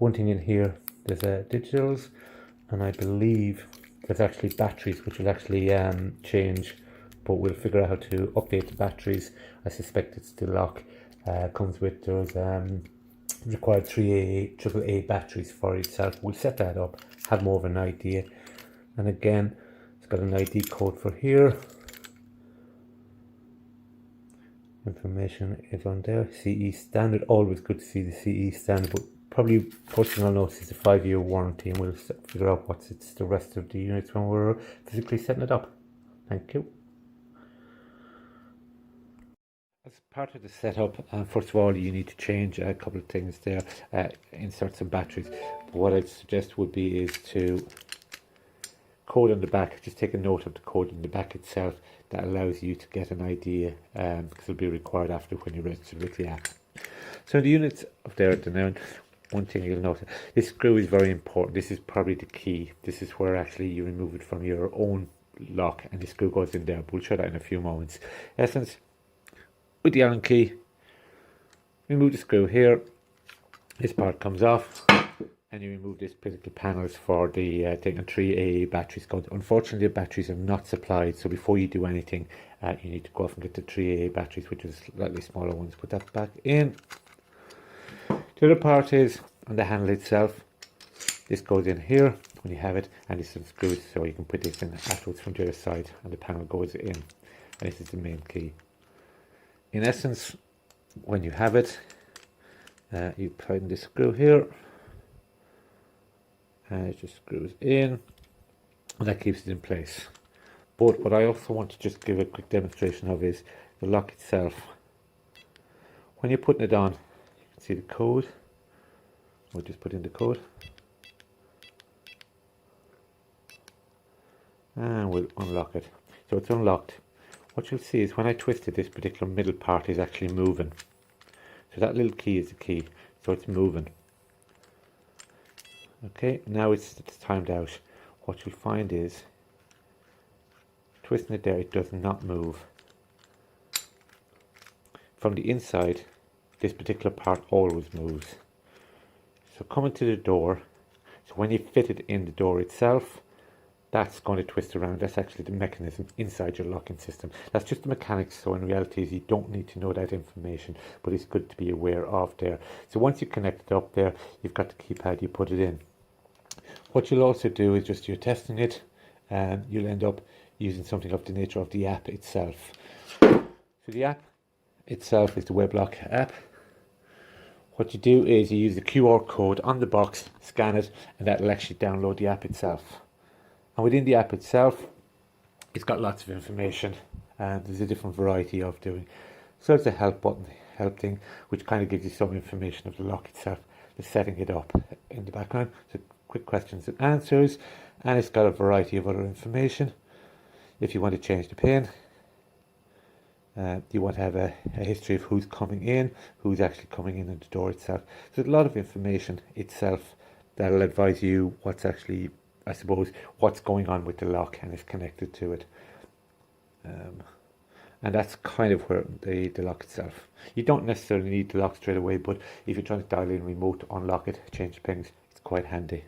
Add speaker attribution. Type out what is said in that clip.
Speaker 1: one thing in here, there's a digitals, and I believe there's actually batteries which will actually change, but we'll figure out how to update the batteries. I suspect it's the lock comes with those required 3AA, AAA batteries for itself. We'll set that up, have more of an idea. And again, it's got an ID code for here. Information is on there. CE standard, always good to see the CE standard, but probably personal notes is a 5-year warranty, and we'll figure out what's the rest of the units when we're physically setting it up. Thank you. As part of the setup, first of all, you need to change a couple of things there, insert some batteries. But what I'd suggest would be is to code on the back, just take a note of the code in the back itself. That allows you to get an idea, because it'll be required after when you register with the app. So the units up there at the now, one thing you'll notice, this screw is very important. This is probably the key. This is where actually you remove it from your own lock, and the screw goes in there. We'll show that in a few moments. Essence, with the Allen key, remove the screw here. This part comes off, and you remove this particular panels for the thing, and 3 AA batteries. Unfortunately, the batteries are not supplied, so before you do anything, you need to go off and get the 3 AA batteries, which is slightly smaller ones. Put that back in. The other part is on the handle itself. This goes in here when you have it, and this unscrews, so you can put this in afterwards from the other side, and the panel goes in. And this is the main key. In essence, when you have it, you tighten this screw here, and it just screws in, and that keeps it in place. But what I also want to just give a quick demonstration of is the lock itself. When you're putting it on, you can see the code. We'll just put in the code, and we'll unlock it. So it's unlocked. What you'll see is when I twist it, this particular middle part is actually moving. So that little key is the key, so it's moving. Okay, now it's timed out. What you'll find is, twisting it there, it does not move. From the inside, this particular part always moves. So coming to the door, so when you fit it in the door itself, that's going to twist around. That's actually the mechanism inside your locking system. That's just the mechanics, so in reality you don't need to know that information, but it's good to be aware of there. So once you connect it up there, you've got the keypad, you put it in. What you'll also do is just you're testing it, and you'll end up using something of the nature of the app itself. So the app itself is the WELOCK app. What you do is you use the QR code on the box, scan it, and that will actually download the app itself. And within the app itself, it's got lots of information, and there's a different variety of doing. So there's a help button, help thing, which kind of gives you some information of the lock itself, the setting it up in the background. So quick questions and answers, and it's got a variety of other information. If you want to change the pin, you want to have a history of who's coming in, who's actually coming in at the door itself. So there's a lot of information itself that'll advise you what's actually, I suppose, what's going on with the lock and is connected to it. And that's kind of where the lock itself. You don't necessarily need the lock straight away, but if you're trying to dial in remote, unlock it, change the pins, it's quite handy.